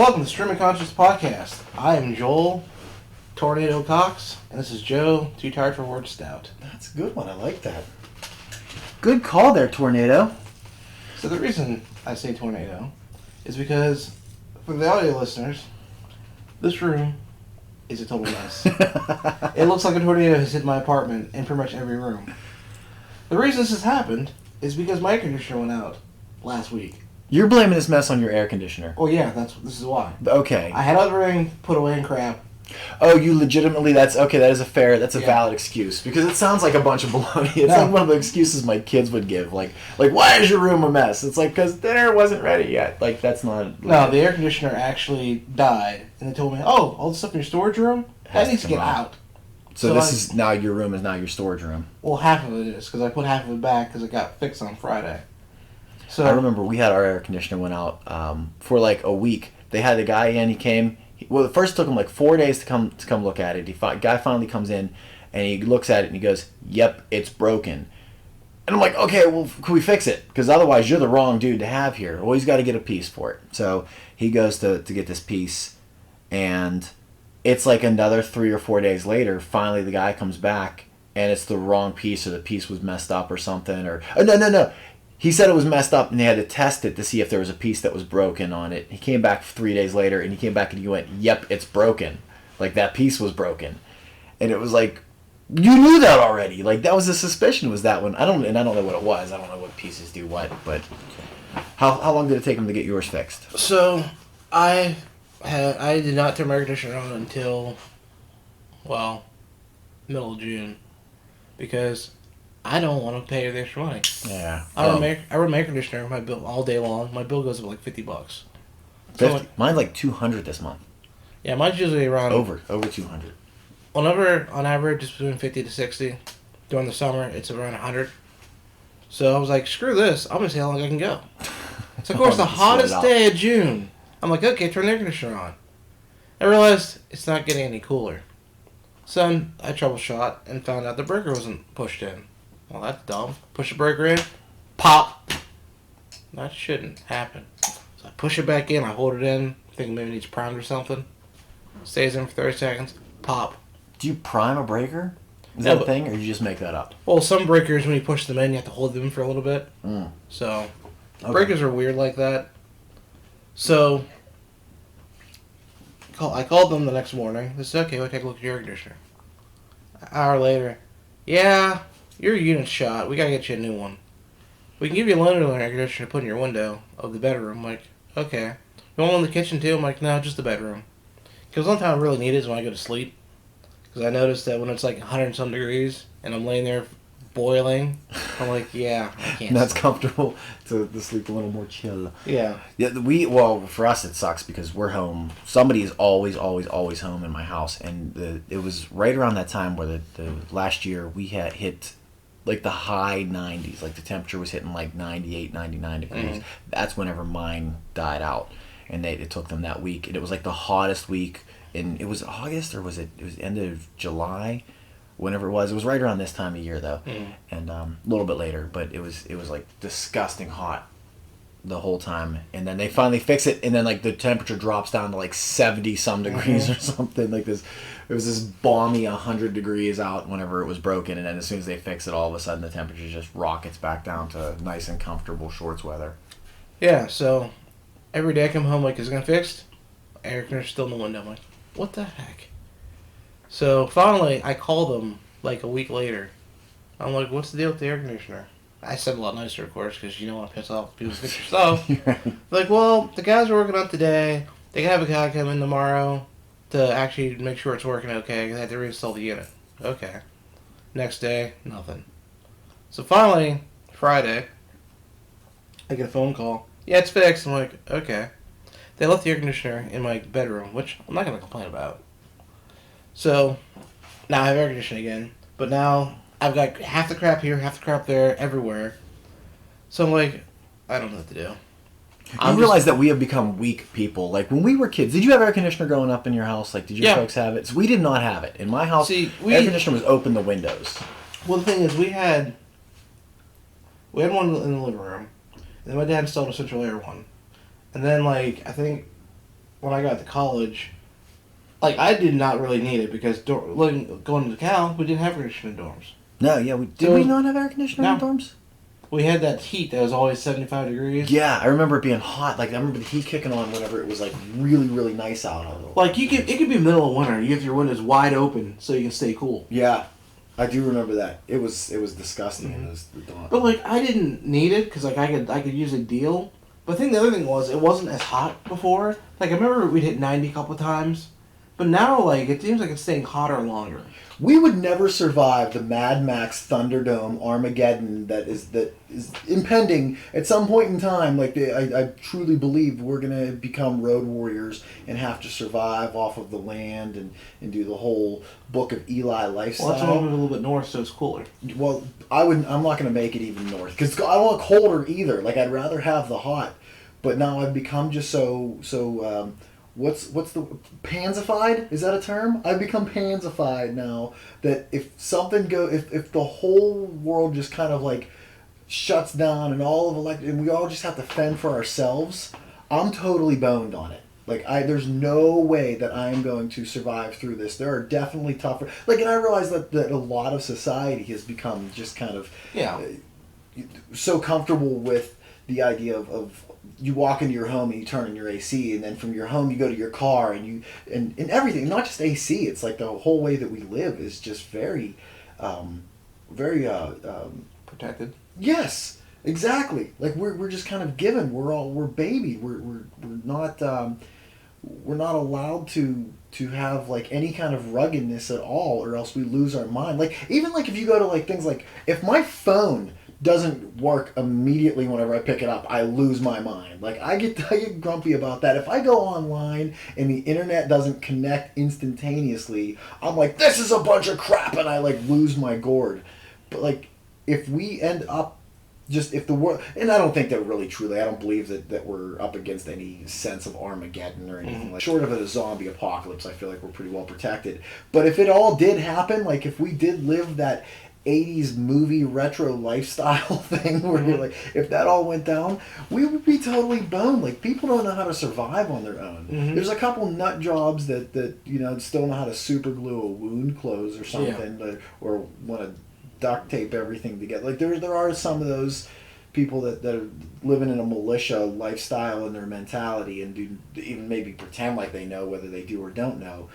Welcome to Stream of Conscious Podcast. I am Joel Tornado Cox, and this is Joe Too Tired for Word Stout. That's a good one. I like that. Good call there, Tornado. So the reason I say tornado is because, for the audio listeners, this room is a total mess. It looks like a tornado has hit my apartment in pretty much every room. The reason this has happened is because my air conditioner went out last week. You're blaming this mess on your air conditioner. Oh yeah, this is why. Okay. I had everything put away in crap. Oh, you legitimately, that's a valid excuse. Because it sounds like a bunch of baloney. It's like one of the excuses my kids would give. Like, why is your room a mess? It's like, because dinner wasn't ready yet. Like, that's not... No, the air conditioner actually died. And they told me, oh, all the stuff in your storage room? That needs to get out. So your room is now your storage room. Well, half of it is, because I put half of it back because it got fixed on Friday. So I remember we had our air conditioner went out for like a week. They had the guy in, he came... Well, it first took him like 4 days to come look at it. Guy finally comes in, and he looks at it, and he goes, "Yep, it's broken." And I'm like, "Okay, well, can we fix it? Because otherwise, you're the wrong dude to have here. Well, he's got to get a piece for it." So he goes to get this piece, and it's like another 3 or 4 days later. Finally, the guy comes back, and it's the wrong piece, or the piece was messed up or something. Or no. He said it was messed up, and they had to test it to see if there was a piece that was broken on it. He came back 3 days later, and he came back and he went, "Yep, it's broken. Like, that piece was broken." And it was like, you knew that already. Like, that was the suspicion, was that one. I don't know what it was. I don't know what pieces do what, but how long did it take him to get yours fixed? So, I did not turn my air conditioner on until, middle of June. Because I don't want to pay the extra money. Yeah. I run my air conditioner, my bill, all day long. My bill goes up like $50. 50? Mine's like $200 this month. Yeah, mine's usually around... Over $200. Whenever, on average, it's between 50 to 60. During the summer, it's around 100. So I was like, screw this. I'm going to see how long I can go. So, of course, the hottest day of June, I'm like, okay, turn the air conditioner on. I realized it's not getting any cooler. So I troubleshot and found out the breaker wasn't pushed in. Well, that's dumb. Push the breaker in, pop. That shouldn't happen. So I push it back in, I hold it in, thinking maybe it needs primed or something. Stays in for 30 seconds, pop. Do you prime a breaker? Is that a thing, or do you just make that up? Well, some breakers, when you push them in, you have to hold them for a little bit. So, breakers are weird like that. So, I called them the next morning. They said, okay, we'll take a look at your air conditioner. An hour later, yeah, your unit's shot. We gotta get you a new one. We can give you a loaner air conditioner to put in your window of the bedroom. I'm like, okay. You want one in the kitchen too? I'm like, no, just the bedroom. Because one time I really need it is when I go to sleep. Because I noticed that when it's like 100 and some degrees and I'm laying there boiling, I'm like, yeah, I can't. And that's comfortable to sleep a little more chill. Yeah. Yeah. For us it sucks because we're home. Somebody is always home in my house, and it was right around that time where the last year we had hit like the high 90s. Like the temperature was hitting like 98, 99 degrees. Mm-hmm. That's whenever mine died out, and it took them that week, and it was like the hottest week. And it was August, or was it was end of July? Whenever it was right around this time of year though, and a little bit later. But it was like disgusting hot the whole time, and then they finally fix it, and then like the temperature drops down to like 70 some degrees or something like this. It was this balmy 100 degrees out whenever it was broken, and then as soon as they fix it, all of a sudden the temperature just rockets back down to nice and comfortable shorts weather. Yeah. So every day I come home like, is it gonna fixed? Air conditioner's still in the window. I'm like, what the heck? So, finally, I called them, like, a week later. I'm like, what's the deal with the air conditioner? I said a lot nicer, of course, because you don't want to piss off people who fix your stuff. Like, well, the guys are working on it today. They can have a guy come in tomorrow to actually make sure it's working okay. They had to reinstall the unit. Okay. Next day, nothing. So, finally, Friday, I get a phone call. Yeah, it's fixed. I'm like, okay. They left the air conditioner in my bedroom, which I'm not going to complain about. So, now I have air conditioning again, but now I've got half the crap here, half the crap there, everywhere. So I'm like, I don't know what to do. You realize that we have become weak people. Like, when we were kids, did you have air conditioner growing up in your house? Like, did your folks have it? So we did not have it. In my house, air conditioner was open the windows. Well, the thing is, we had one in the living room, and then my dad installed a central air one. And then, like, I think when I got to college, like I did not really need it because going to Cal, we didn't have air conditioning in dorms. No, yeah, did we not have air conditioning in No. dorms? We had that heat that was always 75 degrees. Yeah, I remember it being hot. Like I remember the heat kicking on whenever it was like really, really nice out. Like it could be middle of winter. You have your windows wide open so you can stay cool. Yeah, I do remember that. It was disgusting in the dawn. But like I didn't need it because like I could usually deal. But I think the other thing was it wasn't as hot before. Like I remember we'd hit 90 a couple of times, but now like it seems like it's staying hotter longer. We would never survive the Mad Max Thunderdome Armageddon that is impending at some point in time. Like I truly believe we're gonna become road warriors and have to survive off of the land and do the whole Book of Eli lifestyle. Well, that's why we move a little bit north so it's cooler. Well, I'm not gonna make it even north because I don't want colder either. Like I'd rather have the hot, but now I've become just so. What's the pansified? Is that a term? I've become pansified now that if something if the whole world just kind of like shuts down and and we all just have to fend for ourselves, I'm totally boned on it. Like there's no way that I am going to survive through this. There are definitely tougher. Like, and I realize that a lot of society has become just kind of so comfortable with the idea of you walk into your home and you turn on your AC, and then from your home you go to your car and everything, not just AC. It's like the whole way that we live is just very Protected. Yes, exactly. Like we're just kind of given. We're babied. We're not allowed to have like any kind of ruggedness at all, or else we lose our mind. Like even like if you go to like things like if my phone doesn't work immediately whenever I pick it up, I lose my mind. Like I get grumpy about that. If I go online and the internet doesn't connect instantaneously, I'm like, this is a bunch of crap, and I like lose my gourd. But like if we end up if the world, and I don't think that really truly, I don't believe that we're up against any sense of Armageddon or anything like. Short of a zombie apocalypse, I feel like we're pretty well protected. But if it all did happen, like if we did live that 80s movie retro lifestyle thing where you're like, if that all went down, we would be totally boned. Like people don't know how to survive on their own. There's a couple nut jobs that still know how to super glue a wound close or something, or want to duct tape everything together. Like there are some of those people that are living in a militia lifestyle in their mentality and do even maybe pretend like they know whether they do or don't know.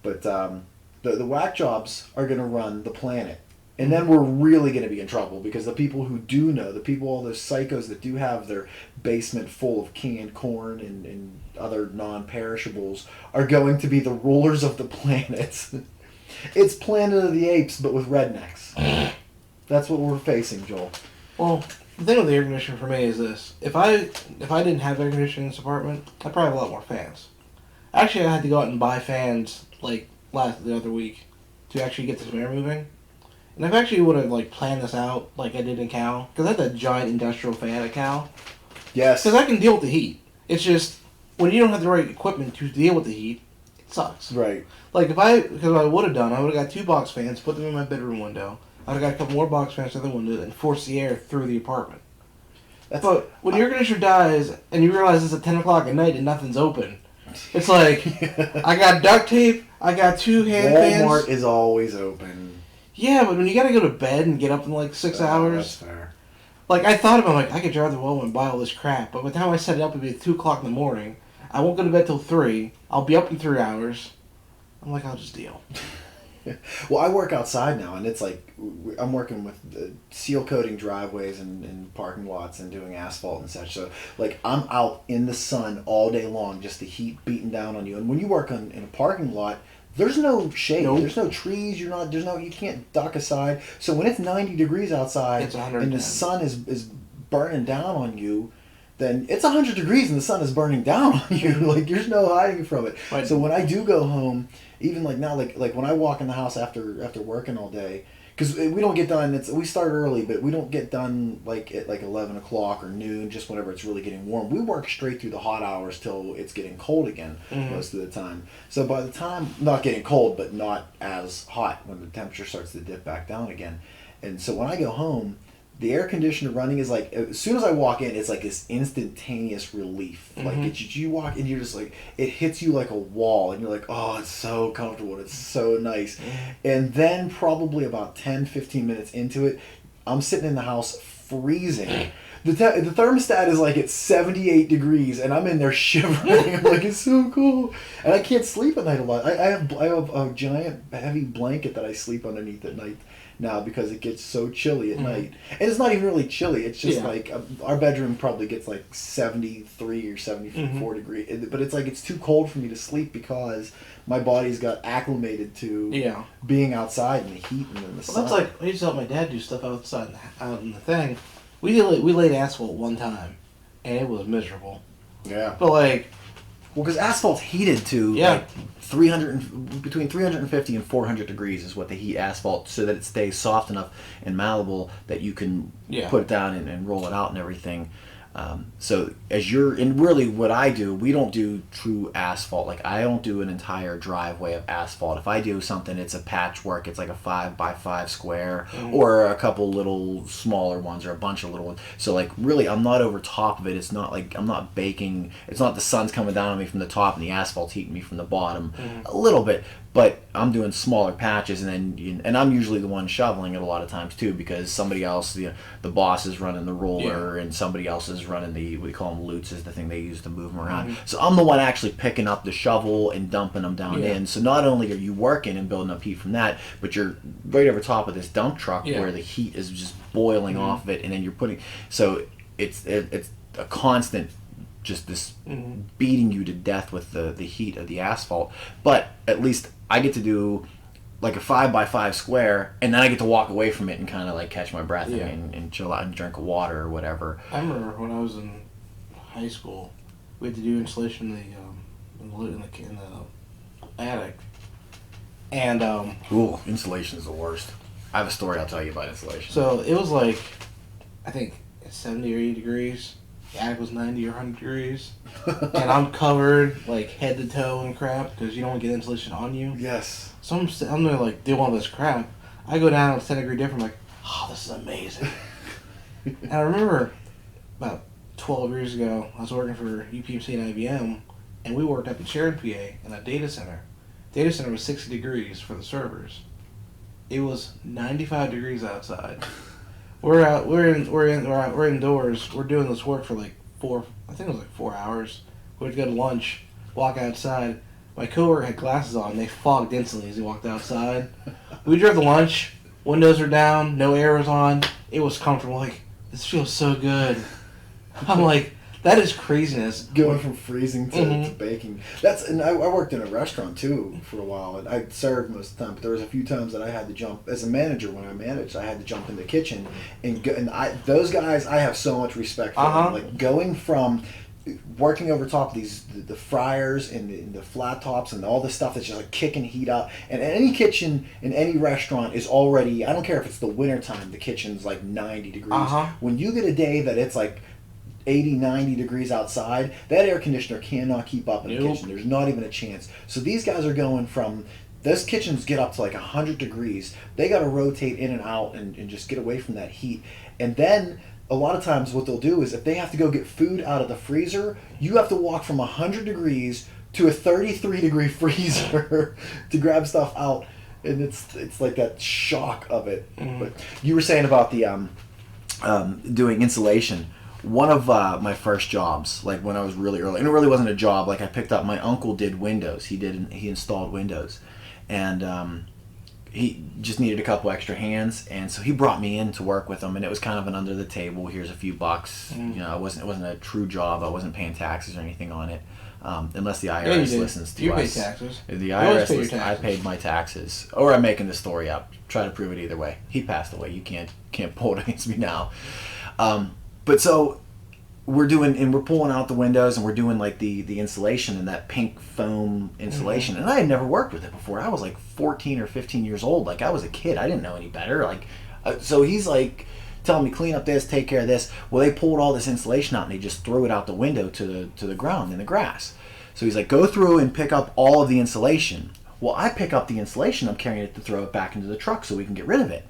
But the whack jobs are going to run the planet. And then we're really going to be in trouble because the people who do know, all those psychos that do have their basement full of canned corn and other non-perishables are going to be the rulers of the planet. It's Planet of the Apes, but with rednecks. That's what we're facing, Joel. Well, the thing with the air conditioner for me is this. If I didn't have air conditioning in this apartment, I'd probably have a lot more fans. Actually, I had to go out and buy fans like the other week to actually get this air moving. And if I actually would have like planned this out like I did in Cal, because I had that giant industrial fan at Cal. Yes. Because I can deal with the heat. It's just when you don't have the right equipment to deal with the heat, it sucks. Right. Like because what I would have done, I would have got 2 box fans, put them in my bedroom window. I'd have got a couple more box fans through the window and force the air through the apartment. But when your air conditioner dies and you realize it's at 10 o'clock at night and nothing's open, it's like I got duct tape, I got 2 hand fans. Walmart is always open. Yeah, but when you gotta go to bed and get up in like 6 hours. That's fair. Like I thought about like I could drive to Walmart and buy all this crap, but by the time I set it up it'd be 2 o'clock in the morning. I won't go to bed till 3. I'll be up in 3 hours. I'm like, I'll just deal. Well, I work outside now, and it's like I'm working with seal coating driveways and parking lots and doing asphalt and such. So, like, I'm out in the sun all day long, just the heat beating down on you. And when you work in a parking lot, there's no shade. Nope. There's no trees. You can't duck aside. So when it's 90 degrees outside it's and the sun is burning down on you, then it's 100 degrees and the sun is burning down on you. Like, there's no hiding from it. Right. So when I do go home, even like now, like when I walk in the house after working all day, because we don't get done. We start early, but we don't get done like at like 11 o'clock or noon, just whenever it's really getting warm. We work straight through the hot hours till it's getting cold again most of the time. So by the time, not getting cold, but not as hot when the temperature starts to dip back down again. And so when I go home, the air conditioner running is like, as soon as I walk in, it's like this instantaneous relief. Like you walk in, you're just like, it hits you like a wall, and you're like, oh, it's so comfortable, it's so nice. And then probably about 10-15 minutes into it, I'm sitting in the house freezing. The thermostat is like at 78 degrees, and I'm in there shivering. I'm like, it's so cool. And I can't sleep at night a lot. I have a giant heavy blanket that I sleep underneath at night now because it gets so chilly at night. And it's not even really chilly. It's just like our bedroom probably gets like 73 or 74 degrees. But it's like it's too cold for me to sleep because my body's got acclimated to being outside in the heat and in the sun. That's like, I used to help my dad do stuff outside out in the thing. We laid asphalt one time, and it was miserable. Yeah. But like, well, because asphalt's heated to like between 350 and 400 degrees is what they heat asphalt so that it stays soft enough and malleable that you can put it down and roll it out and everything. So and really what I do, we don't do true asphalt. Like I don't do an entire driveway of asphalt. If I do something, it's a patchwork. It's like a 5x5 square or a couple little smaller ones or a bunch of little ones. So like really I'm not over top of it. It's not like I'm not baking. It's not the sun's coming down on me from the top and the asphalt's heating me from the bottom a little bit. But I'm doing smaller patches, and I'm usually the one shoveling it a lot of times too, because somebody else, the boss is running the roller, and somebody else is running we call them loots, is the thing they use to move them around. So I'm the one actually picking up the shovel and dumping them down in. So not only are you working and building up heat from that, but you're right over top of this dump truck where the heat is just boiling off of it, and then you're putting. So it's a constant. Just this beating you to death with the heat of the asphalt. But at least I get to do like a 5x5 square, and then I get to walk away from it and kind of like catch my breath and chill out and drink water or whatever. I remember when I was in high school, we had to do insulation in the attic. And ooh, insulation is the worst. I have a story I'll tell you about insulation. So it was like, I think 70 or 80 degrees. The attic was 90 or 100 degrees, and I'm covered like head to toe in crap because you don't want to get insulation on you. Yes. So I'm there like doing all this crap. I go down, it's 10 degree different. I'm like, oh, this is amazing. And I remember about 12 years ago, I was working for UPMC and IBM, and we worked up in Sheridan, PA, in a data center. Data center was 60 degrees for the servers. It was 95 degrees outside. We're indoors. We're doing this work for like 4 hours. We'd go to lunch, walk outside. My coworker had glasses on, and they fogged instantly as he walked outside. We drove to lunch. Windows are down. No air was on. It was comfortable. Like, this feels so good. I'm like, that is craziness. Going from freezing to baking. And I worked in a restaurant too for a while, and I served most of the time. But there was a few times that I had to jump as a manager when I managed. I had to jump in the kitchen those guys, I have so much respect for them. Like going from working over top of the fryers and the flat tops and all this stuff that's just like kicking heat out. And any kitchen in any restaurant is already, I don't care if it's the winter time, the kitchen's like 90 degrees. When you get a day that it's like 80, 90 degrees outside, that air conditioner cannot keep up in the kitchen. There's not even a chance. So these guys are going from, those kitchens get up to like 100 degrees. They got to rotate in and out and just get away from that heat. And then a lot of times what they'll do is if they have to go get food out of the freezer, you have to walk from 100 degrees to a 33 degree freezer to grab stuff out. And it's like that shock of it. But you were saying about the doing insulation. One of my first jobs, like when I was really early, and it really wasn't a job. Like I picked up, my uncle did windows. He installed windows, and he just needed a couple extra hands, and so he brought me in to work with him. And it was kind of an under the table. Here's a few bucks. You know, it wasn't a true job. I wasn't paying taxes or anything on it, unless the IRS listens to us. You pay taxes. The IRS listens. I paid my taxes, or I'm making the story up. Try to prove it either way. He passed away. You can't pull it against me now. But so we're pulling out the windows and we're doing like the insulation and that pink foam insulation. And I had never worked with it before. I was like 14 or 15 years old. Like I was a kid. I didn't know any better. Like, so he's like telling me, clean up this, take care of this. Well, they pulled all this insulation out and they just threw it out the window to the ground in the grass. So he's like, go through and pick up all of the insulation. Well, I pick up the insulation. I'm carrying it to throw it back into the truck so we can get rid of it.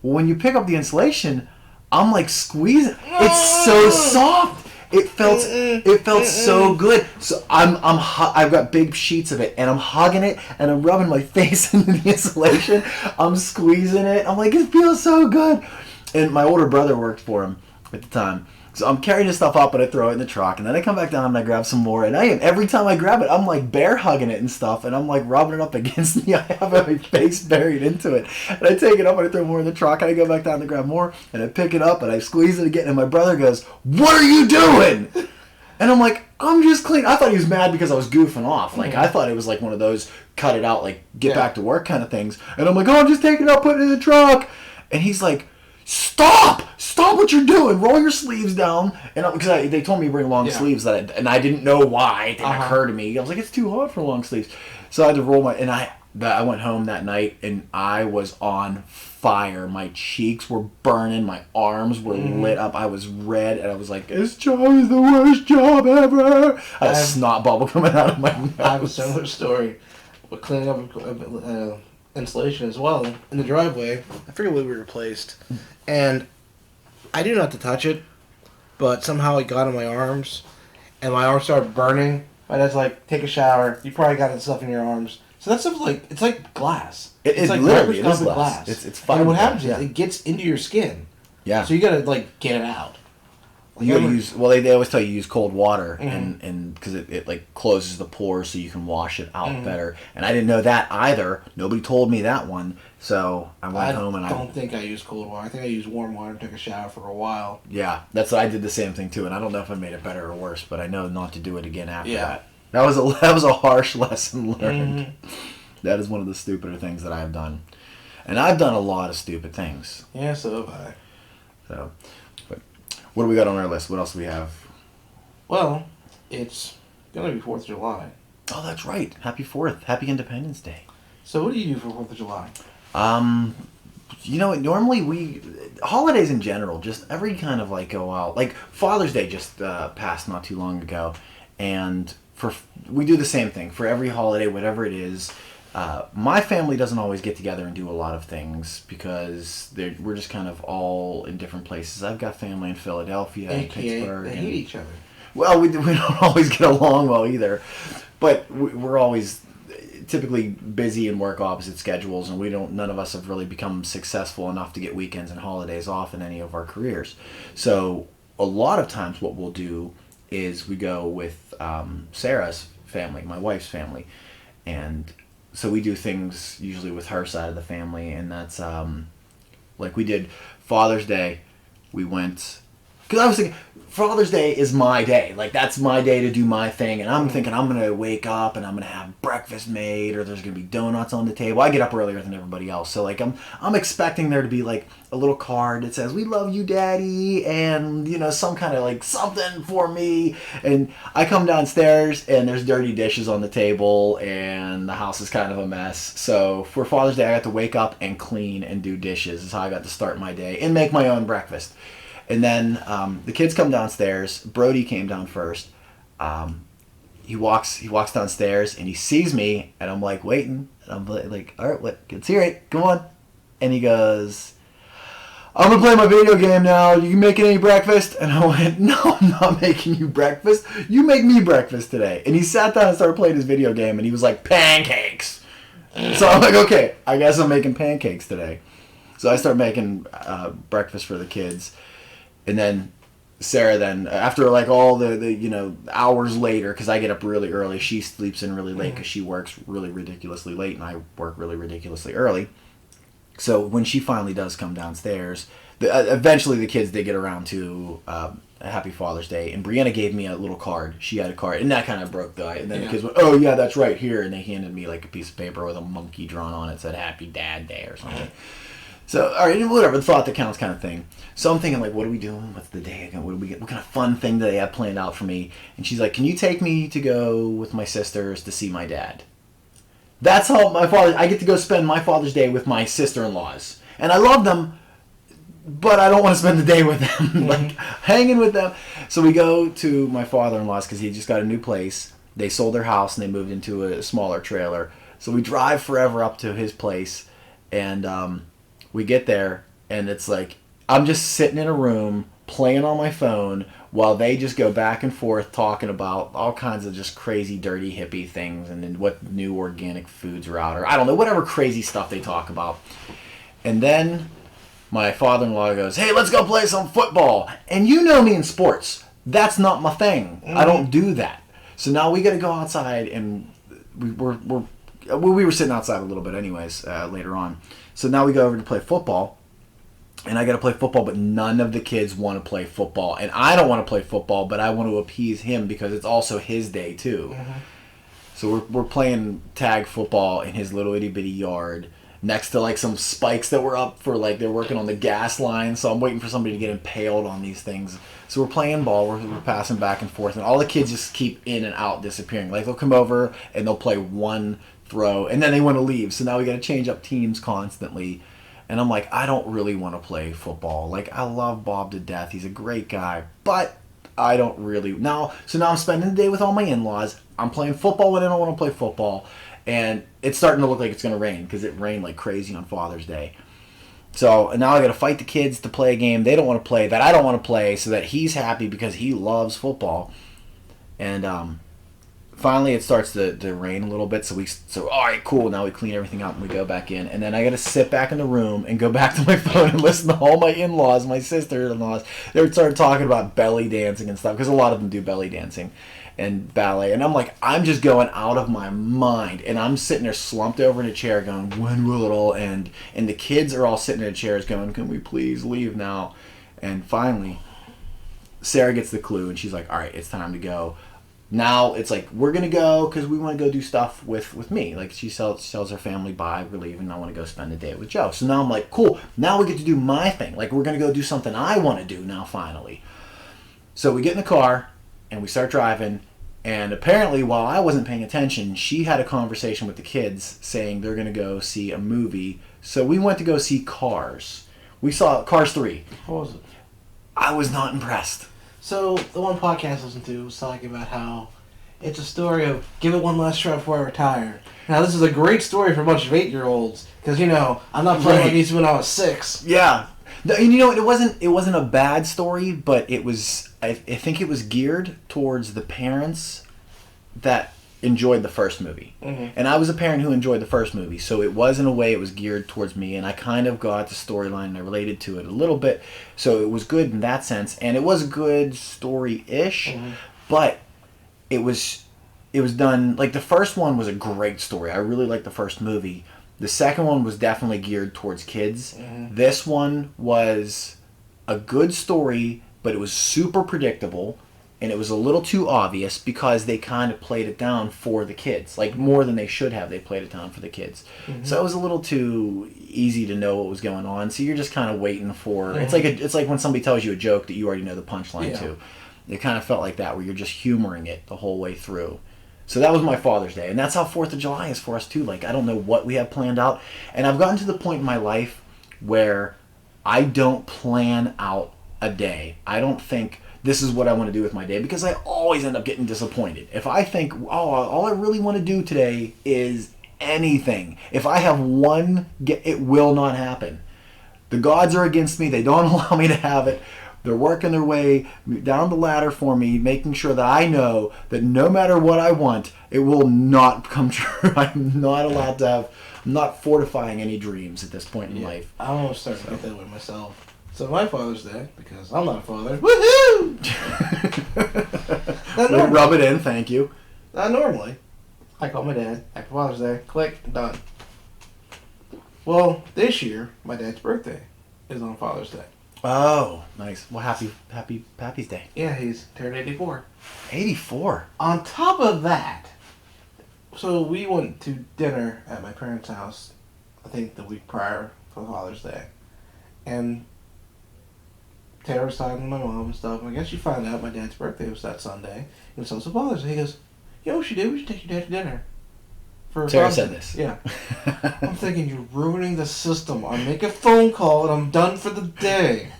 Well, when you pick up the insulation, I'm like squeezing. It's so soft. It felt so good. So I've got big sheets of it, and I'm hugging it, and I'm rubbing my face into the insulation. I'm squeezing it. I'm like, it feels so good. And my older brother worked for him at the time. So I'm carrying this stuff up and I throw it in the truck, and then I come back down and I grab some more, and every time I grab it, I'm like bear hugging it and stuff, and I'm like rubbing it up against me. I have my face buried into it, and I take it up and I throw more in the truck, and I go back down to grab more, and I pick it up and I squeeze it again, and my brother goes, "What are you doing?" And I'm like, "I'm just cleaning." I thought he was mad because I was goofing off. Like, I thought it was like one of those cut it out, like get back to work kind of things. And I'm like, "Oh, I'm just taking it out, putting it in the truck." And he's like, Stop what you're doing. Roll your sleeves down. And because they told me to bring long sleeves, and I didn't know why. It didn't occur to me. I was like, it's too hot for long sleeves. So I had to roll I went home that night, and I was on fire. My cheeks were burning. My arms were lit up. I was red, and I was like, this job is the worst job ever. I had snot bubble coming out of my nose. I have a similar story with cleaning up insulation as well in the driveway. I forget what we replaced, and I didn't have to touch it, but somehow it got in my arms, and my arms started burning. My dad's like, take a shower. You probably got stuff in your arms. So that stuff's like, it's like glass. It's like literally, it is glass. It's fun. And what happens is it gets into your skin. Yeah. So you gotta like get it out. You gotta use, well, they always tell you use cold water, and because it like closes the pores so you can wash it out better. And I didn't know that either. Nobody told me that one. So I went home and I don't think I used cold water. I think I used warm water and took a shower for a while. Yeah, I did the same thing too, and I don't know if I made it better or worse, but I know not to do it again after that. That was a harsh lesson learned. That is one of the stupider things that I have done, and I've done a lot of stupid things. Yeah, so have I. So, but what do we got on our list? What else do we have? Well, it's gonna be 4th of July. Oh, that's right. Happy 4th. Happy Independence Day. So what do you do for 4th of July? Normally holidays in general, just every kind of like go out. Like Father's Day just passed not too long ago, and we do the same thing for every holiday, whatever it is. My family doesn't always get together and do a lot of things because we're just kind of all in different places. I've got family in Philadelphia and Pittsburgh. They hate each other. Well, we don't always get along well either, but we're always typically busy and work opposite schedules, and none of us have really become successful enough to get weekends and holidays off in any of our careers. So a lot of times what we'll do is we go with Sarah's family, my wife's family, and so we do things usually with her side of the family, and that's like we did Father's Day. We went, because I was thinking Father's Day is my day. Like, that's my day to do my thing. And I'm thinking I'm going to wake up and I'm going to have breakfast made, or there's going to be donuts on the table. I get up earlier than everybody else. So, like, I'm expecting there to be, like, a little card that says, "We love you, Daddy," and, some kind of, like, something for me. And I come downstairs and there's dirty dishes on the table and the house is kind of a mess. So, for Father's Day, I got to wake up and clean and do dishes. Is how I got to start my day and make my own breakfast. And then the kids come downstairs. Brody came down first. He walks downstairs and he sees me, and I'm like waiting. And I'm like, all right, let's hear it. Come on. And he goes, "I'm gonna play my video game now. You making any breakfast?" And I went, "No, I'm not making you breakfast. You make me breakfast today." And he sat down and started playing his video game, and he was like, "Pancakes." So I'm like, okay, I guess I'm making pancakes today. So I start making breakfast for the kids. And then Sarah, after like all the hours later, because I get up really early, she sleeps in really late because she works really ridiculously late, and I work really ridiculously early. So when she finally does come downstairs, eventually the kids, they get around to a Happy Father's Day, and Brianna gave me a little card. She had a card, and that kind of broke the ice. And then the kids went, "Oh yeah, that's right, here," and they handed me like a piece of paper with a monkey drawn on it, said "Happy Dad Day" or something. So, all right, whatever, the thought that counts kind of thing. So I'm thinking, like, what are we doing? What's the day again? What do we get? What kind of fun thing do they have planned out for me? And she's like, "Can you take me to go with my sisters to see my dad?" That's how I get to go spend my Father's Day with my sister-in-laws. And I love them, but I don't want to spend the day with them, like, hanging with them. So we go to my father-in-law's because he just got a new place. They sold their house and they moved into a smaller trailer. So we drive forever up to his place, and we get there, and it's like I'm just sitting in a room playing on my phone while they just go back and forth talking about all kinds of just crazy, dirty, hippie things and then what new organic foods are out, or I don't know, whatever crazy stuff they talk about. And then my father-in-law goes, hey, let's go play some football. And you know me in sports. That's not my thing. I don't do that. So now we got to go outside, and we were sitting outside a little bit anyways later on. So now we go over to play football, and I got to play football, but none of the kids want to play football. And I don't want to play football, but I want to appease him because it's also his day too. Mm-hmm. So we're playing tag football in his little itty-bitty yard next to like some spikes that were up for like they're working on the gas line. So I'm waiting for somebody to get impaled on these things. So we're playing ball, we're passing back and forth, and all the kids just keep in and out disappearing. Like they'll come over and they'll play one throw, and then they want to leave. So now we got to change up teams constantly. And I'm like, I don't really want to play football. Like I love Bob to death. He's a great guy, but I don't really now. So now I'm spending the day with all my in-laws. I'm playing football when I don't want to play football. And it's starting to look like it's going to rain because it rained like crazy on Father's Day. So now I got to fight the kids to play a game they don't want to play that I don't want to play so that he's happy because he loves football. And finally it starts to rain a little bit. So all right, cool. Now we clean everything up and we go back in. And then I got to sit back in the room and go back to my phone and listen to all my in-laws, my sister-in-laws. They started talking about belly dancing and stuff because a lot of them do belly dancing and ballet, and I'm like, I'm just going out of my mind, and I'm sitting there slumped over in a chair going, when will it all end? And the kids are all sitting in chairs going, can we please leave now? And finally, Sarah gets the clue, and she's like, all right, it's time to go. Now it's like, we're going to go because we want to go do stuff with me. Like, she tells her family, bye, we're leaving, I want to go spend the day with Joe. So now I'm like, cool, now we get to do my thing. Like, we're going to go do something I want to do now, finally. So we get in the car, and we start driving, and apparently while I wasn't paying attention, she had a conversation with the kids saying they're going to go see a movie. So we went to go see Cars. We saw Cars 3. How was it? I was not impressed. So the one podcast I listened to was talking about how it's a story of give it one last try before I retire. Now this is a great story for a bunch of 8-year-olds because, you know, I'm not playing like these when I was 6. Yeah. And you know, it wasn't a bad story, but it was. I think it was geared towards the parents that enjoyed the first movie, and I was a parent who enjoyed the first movie, so it was in a way it was geared towards me, and I kind of got the storyline and I related to it a little bit, so it was good in that sense, and it was a good story-ish, but it was done like the first one was a great story. I really liked the first movie. The second one was definitely geared towards kids. This one was a good story, but it was super predictable, and it was a little too obvious because they kind of played it down for the kids. Like, more than they should have, they played it down for the kids. So it was a little too easy to know what was going on, so you're just kind of waiting for... It's like when somebody tells you a joke that you already know the punchline to. It kind of felt like that, where you're just humoring it the whole way through. So that was my Father's Day. And that's how 4th of July is for us, too. Like, I don't know what we have planned out. And I've gotten to the point in my life where I don't plan out a day. I don't think this is what I want to do with my day because I always end up getting disappointed. If I think, oh, all I really want to do today is anything. If I have one, it will not happen. The gods are against me. They don't allow me to have it. They're working their way down the ladder for me, making sure that I know that no matter what I want, it will not come true. I'm not allowed to have, I'm not fortifying any dreams at this point in life. I almost start to get that way myself. So my Father's Day, because I'm not a father, woohoo! Rub it in, thank you. Not normally. I call my dad, happy Father's Day, click, done. Well, this year, my dad's birthday is on Father's Day. Oh, nice. Well, happy Pappy's Day. Yeah, he's turned 84. 84? On top of that, so we went to dinner at my parents' house, I think the week prior for Father's Day. And Tara was talking to my mom and stuff. And I guess she found out my dad's birthday was that Sunday. And so it's Father's Day. He goes, you know what you do? We should take your dad to dinner. Tara said this. Yeah. I'm thinking, you're ruining the system. I make a phone call and I'm done for the day.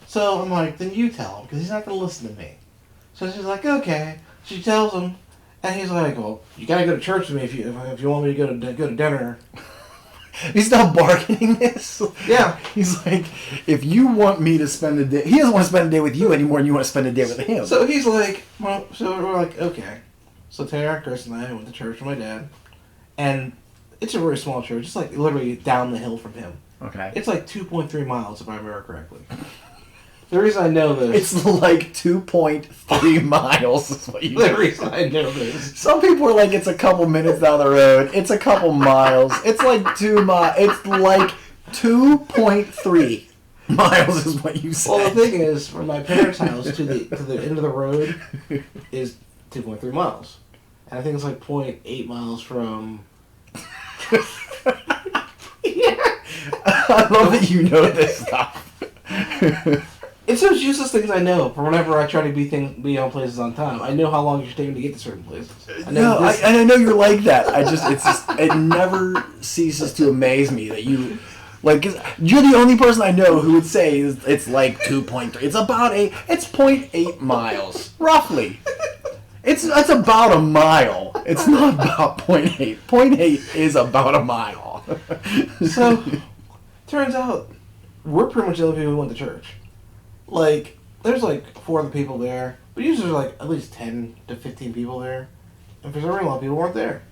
So I'm like, then you tell him, because he's not going to listen to me. So she's like, okay. She tells him, and he's like, well, you got to go to church with me if you want me to go to dinner. He's not bargaining this. Yeah. He's like, if you want me to spend the day, he doesn't want to spend a day with you any more than you want to spend a day with him. So he's like, well, so we're like, okay. So Tara, Chris, and I went to church with my dad, and it's a very small church. It's like literally down the hill from him. Okay. It's like 2.3 miles, if I remember correctly. The reason I know this... It's like 2.3 miles is what you... The reason I know this... Some people are like, it's a couple minutes down the road. It's a couple miles. It's like 2 miles. It's like 2.3 miles is what you said. Well, the thing is, from my parents' house to the end of the road is 2.3 miles. And I think it's like 0.8 miles from... Yeah. I love that you know this stuff. It's those useless things I know. For whenever I try to be on places on time, I know how long it's taking to get to certain places. And I know you're like that. It never ceases to amaze me that you, like, you're the only person I know who would say it's like 2.3. It's 0.8 miles roughly. It's about a mile. It's not about 0.8. 0.8 is about a mile. So, turns out we're pretty much the only people who went to church. Like, there's like 4 other people there, but usually there's like at least 10 to 15 people there. And for some reason, a lot of people weren't there.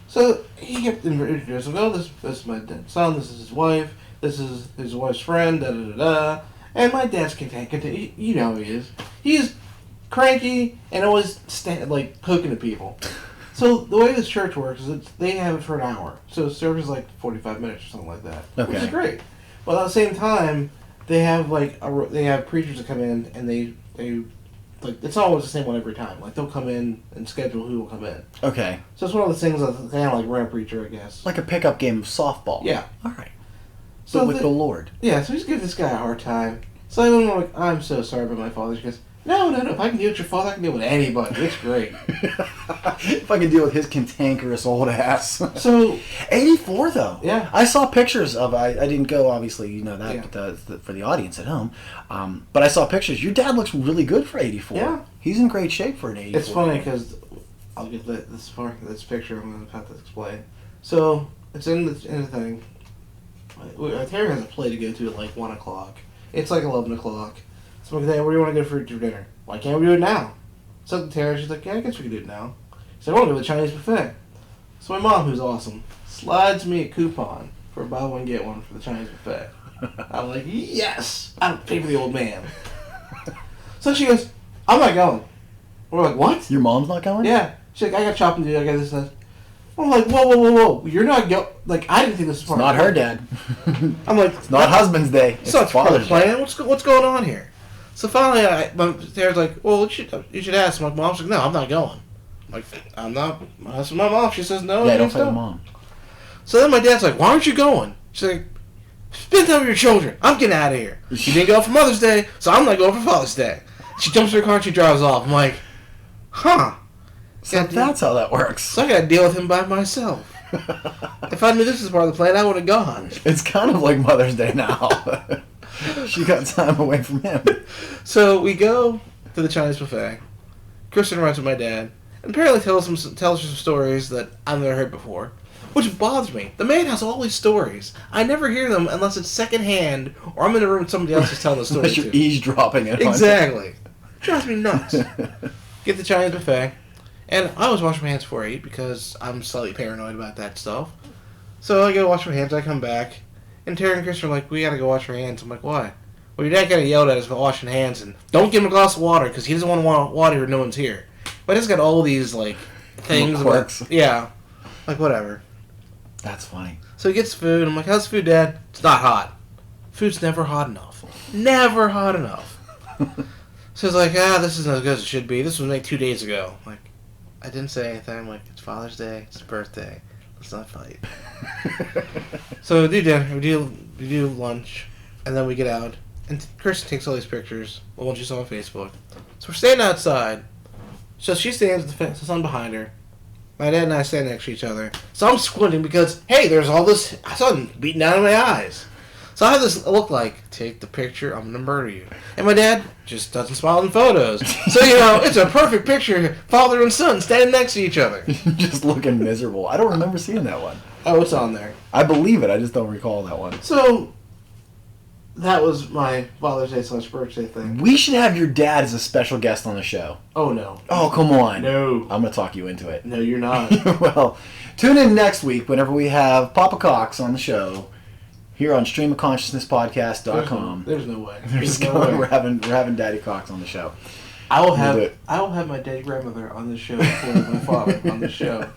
So he kept introducing, oh, this is my son, this is his wife, this is his wife's friend, da da da da. And my dad's content, you know how he is. He's cranky and always poking at people. So the way this church works is they have it for an hour. So the service is like 45 minutes or something like that, okay. Which is great. But at the same time, they have they have preachers that come in and they like it's always the same one every time. Like they'll come in and schedule who will come in. Okay. So it's one of the things that's kind of like ramp preacher, I guess. Like a pickup game of softball. Yeah. All right. So but with the Lord. Yeah. So he's giving this guy a hard time. So I'm like, I'm so sorry about my father. She goes, no. If I can deal with your father, I can deal with anybody. It's great. If I can deal with his cantankerous old ass. So 84 though. Yeah. I saw pictures of. I didn't go, obviously, you know that, yeah. but for the audience at home. But I saw pictures. Your dad looks really good for 84. Yeah. He's in great shape for an 84. It's funny because I'll get this picture I'm going to have to explain. So it's in the thing. Terry has a play to go to at like 1 o'clock. It's like 11 o'clock. So I'm like, hey, where do you want to go for dinner? Why can't we do it now? So Terry, she's like, yeah, I guess we can do it now. So I want to go to the Chinese buffet. So my mom, who's awesome, slides me a coupon for buy one get one for the Chinese buffet. I'm like, yes, I don't pay for the old man. So she goes, I'm not going. We're like, what? Your mom's not going? Yeah. She's like, I got shopping to do. I got this and that. I'm like, whoa. You're not going. Like, I didn't think this was part It's not of her dad. I'm like, it's not husband's day. It's not part of Father's the plan. Day. What's going on here? So finally, Sarah's like, well, you should ask. My mom's like, no, I'm not going. I'm like, I'm not. That's my mom. She says no. Yeah, don't play with mom. So then my dad's like, why aren't you going? She's like, spend time with your children. I'm getting out of here. She didn't go for Mother's Day, so I'm not going for Father's Day. She jumps in her car and she drives off. I'm like, huh. So that's how that works. So I got to deal with him by myself. If I knew this was part of the plan, I would have gone. It's kind of like Mother's Day now. She got time away from him. So we go to the Chinese buffet. Kristen runs with my dad, and apparently tells her some stories that I've never heard before, which bothers me. The man has all these stories. I never hear them unless it's secondhand, or I'm in a room with somebody else who's telling the story. Unless you're eavesdropping it. Exactly. Drives me nuts. Get the Chinese buffet, and I always wash my hands before I eat because I'm slightly paranoid about that stuff. So I go wash my hands. I come back. And Terry and Chris are like, we gotta go wash our hands. I'm like, why? Well, your dad kinda yelled at us about washing hands, and don't give him a glass of water, because he doesn't want water when no one's here. But he's got all these, like, things. Quirks. Yeah. Like, whatever. That's funny. So he gets food. I'm like, how's the food, Dad? It's not hot. Food's never hot enough. Never hot enough. So he's like, this isn't as good as it should be. This was like 2 days ago. I'm like, I didn't say anything. I'm like, it's Father's Day. It's his birthday. Let's not fight. So we do dinner, we do lunch, and then we get out. And Kirsten takes all these pictures, the ones you saw on Facebook. So we're standing outside. So she stands with the fence, the sun behind her. My dad and I stand next to each other. So I'm squinting because, hey, there's all this sun beating down in my eyes. So I have this look like, take the picture, I'm gonna murder you. And my dad just doesn't smile in photos. So, it's a perfect picture, father and son standing next to each other. Just looking miserable. I don't remember seeing that one. Oh, it's on there. I believe it, I just don't recall that one. So, that was my Father's Day / birthday thing. We should have your dad as a special guest on the show. Oh, no. Oh, come on. No. I'm going to talk you into it. No, you're not. Well, tune in next week whenever we have Papa Cox on the show here on streamofconsciousnesspodcast.com. There's no way. There's no no way. We're having Daddy Cox on the show. I will We'll do it. have my daddy grandmother on the show before my father on the show.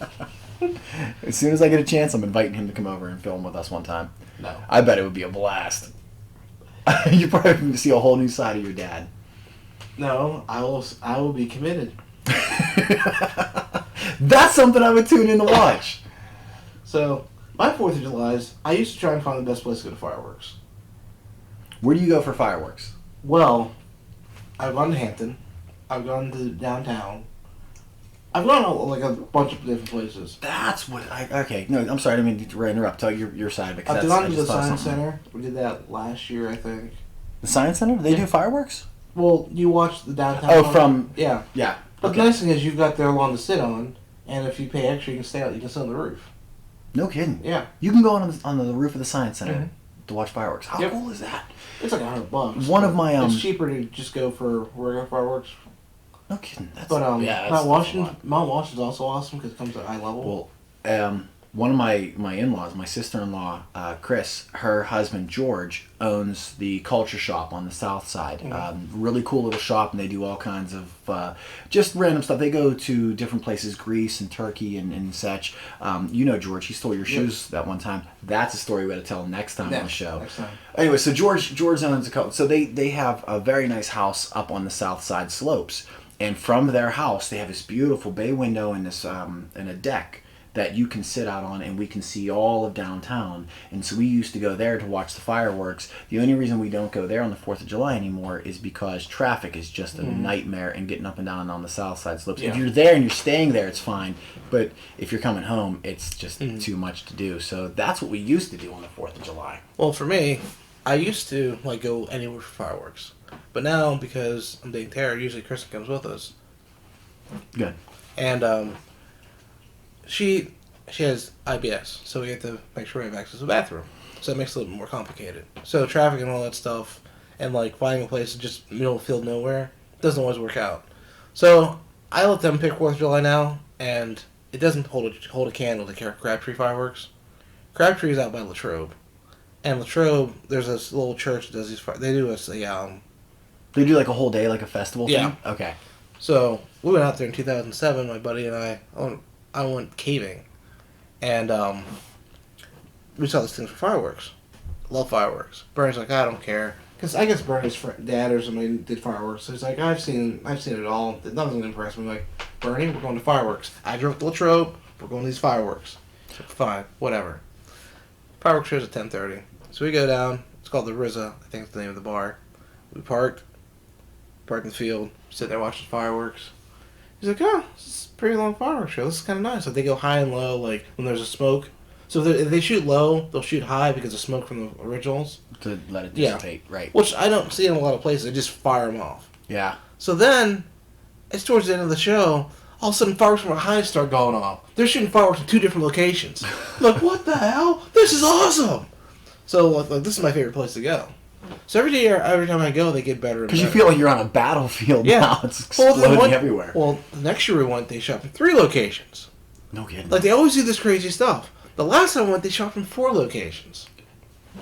As soon as I get a chance, I'm inviting him to come over and film with us one time. No. I bet it would be a blast. You probably see a whole new side of your dad. No, I will be committed. That's something I would tune in to watch. So, my 4th of July is, I used to try and find the best place to go to fireworks. Where do you go for fireworks? Well, I've gone to Hampton. I've gone to downtown. I've gone like a bunch of different places. That's what okay, no, I'm sorry, I didn't mean to interrupt. Tell your side because I've that's, gone I to just the thought Science something. Center. We did that last year, I think. The Science Center? They Yeah. do fireworks? Well, you watch the downtown. Oh, one? from... Yeah. Yeah. But Okay. the nice thing is you've got their lawn to sit on, and if you pay extra, you can stay out. You can sit on the roof. No kidding. Yeah. You can go on the roof of the Science Center Mhm. to watch fireworks. How Yep. cool is that? It's like $100. One of my, It's cheaper to just go for regular fireworks. No kidding. That's, But yeah, that's Mount a Washington, lot. Mount Washington's also awesome because it comes at eye level. Well, one of my in-laws, my sister-in-law, Chris, her husband George owns the Culture Shop on the south side. Really cool little shop, and they do all kinds of just random stuff. They go to different places, Greece and Turkey and such. George, he stole your shoes that one time. That's a story we got to tell next time on the show. Next time. Anyway, so George owns a couple. So they have a very nice house up on the south side slopes, and from their house they have this beautiful bay window and this and a deck that you can sit out on, and we can see all of downtown. And so we used to go there to watch the fireworks. The only reason we don't go there on the 4th of July anymore is because traffic is just a nightmare and getting up and down on the south side slopes. Yeah. If you're there and you're staying there, it's fine. But if you're coming home, it's just too much to do. So that's what we used to do on the 4th of July. Well, for me, I used to go anywhere for fireworks, but now because I'm dating Tara, usually Kristen comes with us, Good. and she has IBS, so we have to make sure we have access to the bathroom. So it makes it a little bit more complicated. So traffic and all that stuff, and finding a place just middle of the field nowhere doesn't always work out. So I let them pick 4th of July now, and it doesn't hold a candle to Crabtree fireworks. Crabtree is out by Latrobe. And Latrobe, there's this little church that does these. They do They do like a whole day, like a festival Yeah. thing? Okay. So we went out there in 2007. My buddy and I went caving, and we saw this thing for fireworks. Love fireworks. Bernie's like, I don't care, because I guess Bernie's dad or somebody did fireworks. So he's like, I've seen it all. Nothing impressed me. I'm like, Bernie, we're going to fireworks. I drove to Latrobe. We're going to these fireworks. So fine, whatever. Fireworks show's at 10:30. So we go down. It's called the RZA. I think it's the name of the bar. We parked in the field, sitting there watching fireworks. He's like, oh, this is a pretty long fireworks show. This is kind of nice. They go high and low, when there's a smoke. So if they shoot low, they'll shoot high because of smoke from the originals. To let it Yeah. dissipate, right. Which I don't see in a lot of places. They just fire them off. Yeah. So then, it's towards the end of the show, all of a sudden fireworks from behind start going off. They're shooting fireworks in 2 different locations. Like, what the hell? This is awesome! So, this is my favorite place to go. So every time I go, they get better and better. Because you feel like you're on a battlefield now. It's exploding everywhere. Well, the next year we went, they shot from 3 locations. No kidding. They always do this crazy stuff. The last time I went, they shot from 4 locations.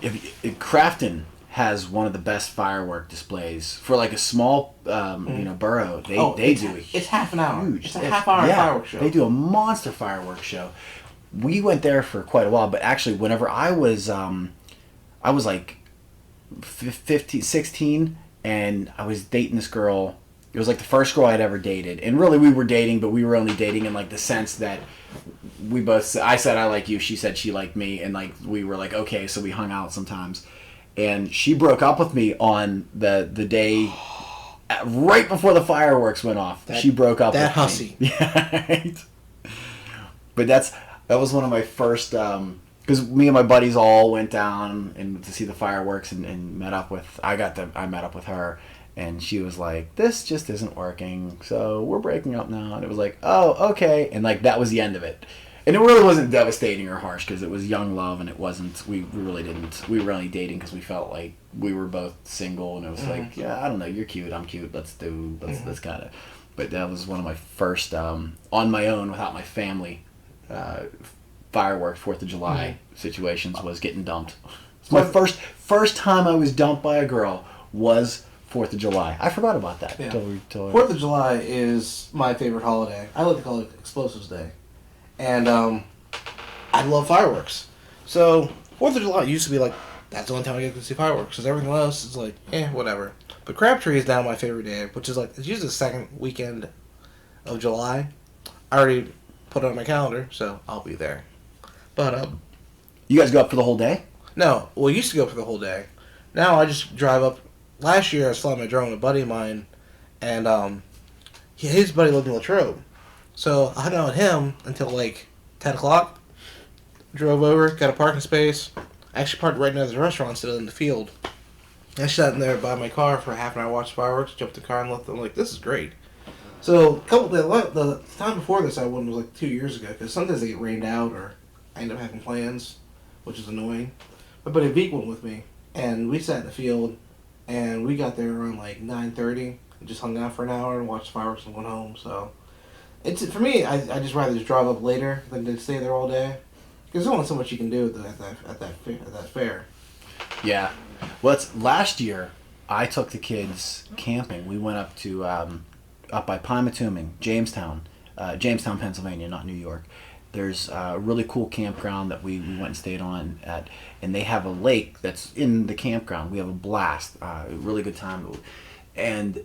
If Crafton has one of the best firework displays for a small borough. They do It's half an hour. huge. It's a half-hour fireworks show. They do a monster fireworks show. We went there for quite a while, but actually, whenever I was like 15, 16, and I was dating this girl. It was the first girl I'd ever dated, and really we were dating, but we were only dating in the sense that I said I like you, she said she liked me, and we were okay, so we hung out sometimes. And she broke up with me on the day right before the fireworks went off. She broke up. That with hussy. Me. Yeah, right. But that was one of my first. Because because me and my buddies all went down and to see the fireworks and met up with. I met up with her, and she was like, "This just isn't working, so we're breaking up now." And it was like, "Oh, okay," and like that was the end of it. And it really wasn't devastating or harsh because it was young love, and it wasn't. We really didn't. We were only dating because we felt like we were both single, and it was like, yeah, I don't know, you're cute, I'm cute. Let's kind of. But that was one of my first on my own without my family fireworks 4th of July situations was getting dumped. It's my first time I was dumped by a girl was 4th of July. I forgot about that. Yeah. 4th of July is my favorite holiday. I like to call it Explosives Day. And I love fireworks. So 4th of July used to be like, that's the only time I get to see fireworks. Because everything else is like, whatever. But Crabtree is now my favorite day, which is like, it's usually the second weekend of July. I already put it on my calendar, so I'll be there. But you guys go up for the whole day? No, well, we used to go for the whole day. Now I just drive up. Last year I was flying my drone with a buddy of mine, and his buddy lived in Latrobe. So I hung out with him until like 10 o'clock. Drove over, got a parking space. I actually parked right near the restaurant instead of in the field. I sat in there by my car for half an hour, watched fireworks, jumped in the car and left. I'm like, this is great. So the time before this I went was like 2 years ago, because sometimes they get rained out or I end up having plans, which is annoying. My buddy Veek went with me, and we sat in the field, and we got there around like 9:30 and just hung out for an hour and watched fireworks and went home. So it's for me, I just rather just drive up later than to stay there all day, because there's only so much you can do at that fair. Yeah. Well, last year I took the kids camping. We went up to up by Pymatuming, Jamestown, Pennsylvania, not New York. There's a really cool campground that we went and stayed on at, and they have a lake that's in the campground. We have a blast, really good time. And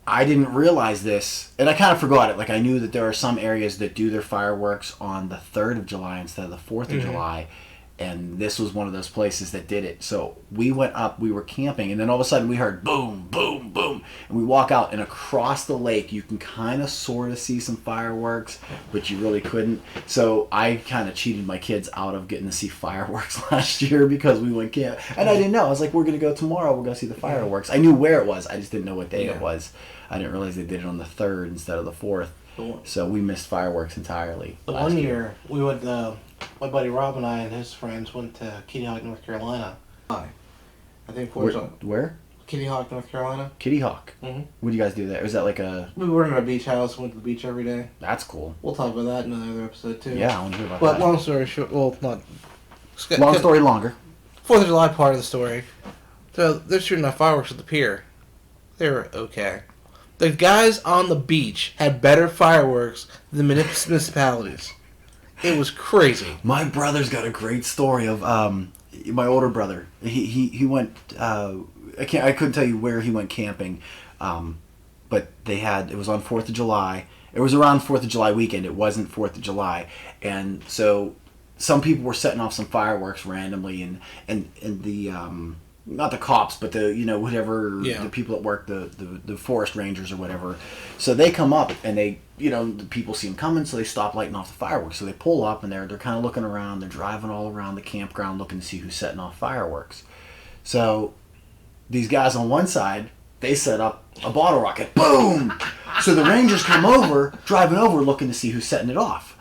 I didn't realize this, and I kind of forgot it. Like, I knew that there are some areas that do their fireworks on the 3rd of July instead of the 4th of July. And this was one of those places that did it. So we went up, we were camping, and then all of a sudden we heard boom, boom, boom. And we walk out, and across the lake you can kind of sort of see some fireworks, but you really couldn't. So I kind of cheated my kids out of getting to see fireworks last year because we went camp. And I didn't know. I was like, we're going to go tomorrow, we're going to see the fireworks. I knew where it was, I just didn't know what day it was. I didn't realize they did it on the 3rd instead of the 4th. So we missed fireworks entirely. The one year we went, my buddy Rob and I and his friends went to Kitty Hawk, North Carolina. I think where? Kitty Hawk, North Carolina. Kitty Hawk. Mm-hmm. What do you guys do there? Was that like a? We were in our beach house. Went to the beach every day. That's cool. We'll talk about that in another episode too. Yeah, I want to hear about that. But long story short, well, not. Long story longer. 4th of July part of the story. So they're shooting off fireworks at the pier. They were okay. The guys on the beach had better fireworks than municipalities. It was crazy. My brother's got a great story of my older brother. He went. I couldn't tell you where he went camping, but it was on 4th of July. It was around 4th of July weekend. It wasn't 4th of July, and so some people were setting off some fireworks randomly, and the not the cops, but the the people that work, the forest rangers or whatever. So they come up and they, the people see them coming, so they stop lighting off the fireworks. So they pull up and they're kind of looking around. They're driving all around the campground looking to see who's setting off fireworks. So these guys on one side, they set up a bottle rocket. Boom! So the rangers come over, driving over, looking to see who's setting it off.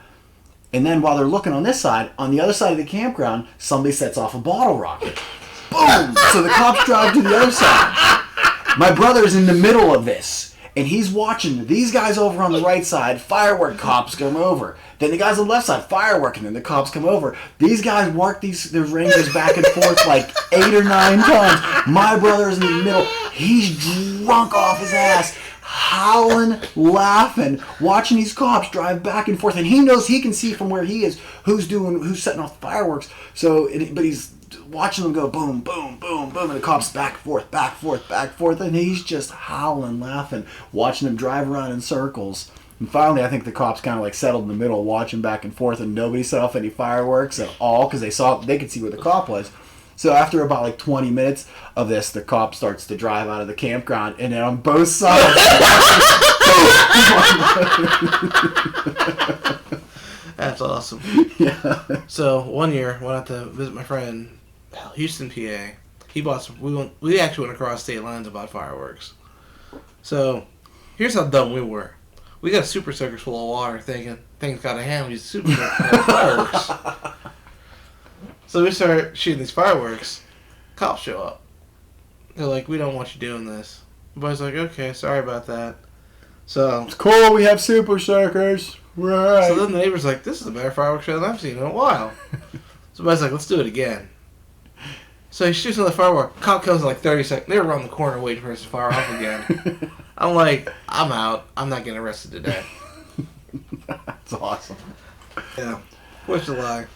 And then while they're looking on this side, on the other side of the campground, somebody sets off a bottle rocket. Boom! So the cops drive to the other side. My brother's in the middle of this, and he's watching these guys over on the right side, firework cops come over. Then the guys on the left side, firework, and then the cops come over. These guys work these rangers back and forth like 8 or 9 times. My brother's in the middle. He's drunk off his ass, howling, laughing, watching these cops drive back and forth, and he knows he can see from where he is who's setting off fireworks. So, but he's watching them go boom, boom, boom, boom, and the cops back, forth, and he's just howling, laughing, watching them drive around in circles. And finally, I think the cops kind of like settled in the middle, watching back and forth, and nobody set off any fireworks at all because they could see where the cop was. So after about like 20 minutes of this, the cop starts to drive out of the campground, and then on both sides, that's That's awesome. Yeah. So one year, went out to visit my friend, Houston, PA. He bought some. We actually went across state lines and bought fireworks. So here's how dumb we were. We got super soakers full of water, thinking things got a hand. We used super soakers full of fireworks. So we start shooting these fireworks. Cops show up. They're like, "We don't want you doing this." The boy's like, "Okay, sorry about that." So It's cool. We have super soakers. We're all right. So then the neighbor's like, "This is a better fireworks show than I've seen in a while." So the guy's like, "Let's do it again." So he shoots another firework. Cop comes in like 30 seconds. They're around the corner waiting for us to fire off again. I'm like, I'm out. I'm not getting arrested today. That's awesome. Yeah. What's the lie?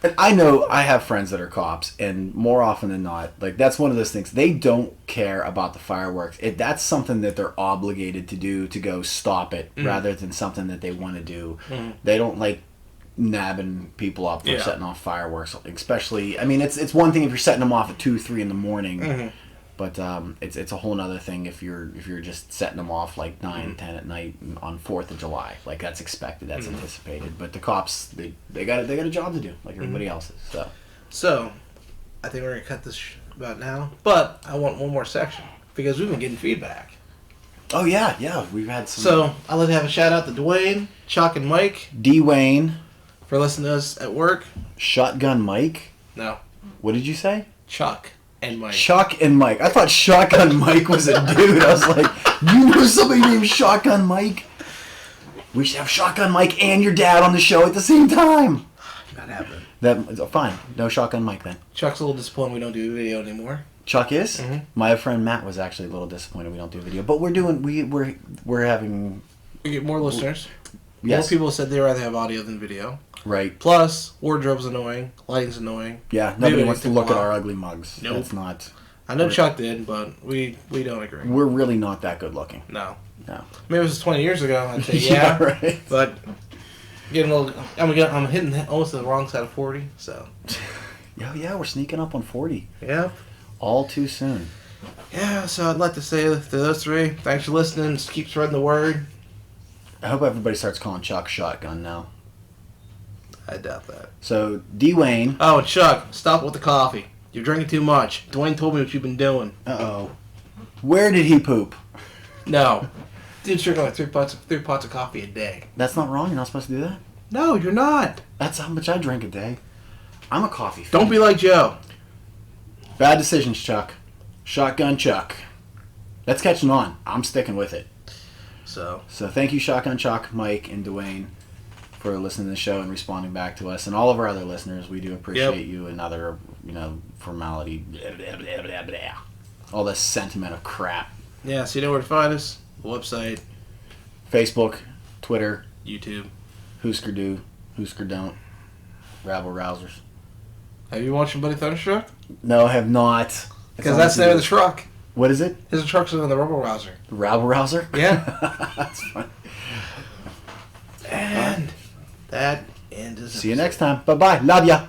And I know I have friends that are cops, and more often than not, like that's one of those things. They don't care about the fireworks. That's something that they're obligated to do to go stop it, rather than something that they want to do. They don't like nabbing people up for setting off fireworks, especially. I mean, it's one thing if you're setting them off at 2, 3 in the morning, but it's a whole other thing if you're just setting them off like 9, 10 at night on 4th of July. Like that's expected, that's anticipated. But the cops, they got a job to do like everybody else's. So, I think we're gonna cut this about now. But I want one more section because we've been getting feedback. Oh yeah, we've had some. So I'd like to have a shout out to Dwayne, Chuck, and Mike D. Wayne, for listening to us at work. Shotgun Mike. No, What did you say? Chuck and Mike. Chuck and Mike. I thought Shotgun Mike was a dude. I was like, you know somebody named Shotgun Mike? We should have Shotgun Mike and your dad on the show at the same time. Not happening. Fine. No Shotgun Mike then. Chuck's a little disappointed we don't do video anymore. Chuck is? My friend Matt was actually a little disappointed we don't do video. But we're having... We get more listeners. Yes. More people said they'd rather have audio than video. Right. Plus, wardrobe's annoying, lighting's annoying. Yeah, nobody Maybe wants to anything look at wild. our ugly mugs. Nope. That's not... I know Chuck did, but we don't agree. We're really not that good looking. No. No. Maybe it was 20 years ago, I'd say yeah. Right. But getting a little... I'm hitting almost the wrong side of 40, so... Yeah, we're sneaking up on 40. Yeah. All too soon. Yeah, so I'd like to say to those three, thanks for listening. Just keep spreading the word. I hope everybody starts calling Chuck Shotgun now. I doubt that. So, D. Wayne. Oh, Chuck, stop with the coffee. You're drinking too much. Dwayne told me what you've been doing. Uh-oh. Where did he poop? No. Dude's drinking like three pots of coffee a day. That's not wrong. You're not supposed to do that. No, you're not. That's how much I drink a day. I'm a coffee fan. Don't be like Joe. Bad decisions, Chuck. Shotgun Chuck. That's catching on. I'm sticking with it. So thank you, Shotgun Chuck, Mike, and Dwayne, for listening to the show and responding back to us. And all of our other listeners, we do appreciate you and other, formality. Blah, blah, blah, blah, blah. All this sentiment of crap. yeah, so you know where to find us. The website, Facebook, Twitter, YouTube. Hoosker Do, Hoosker Don't, Rabble Rousers. Have you watched Buddy Thunderstruck? No, I have not. Because that's the name of the truck. What is it? His truck's in the Rebel Rouser. The Rabble Rouser? Yeah. That's fun. And that ends. See you next time. Bye-bye. Love ya.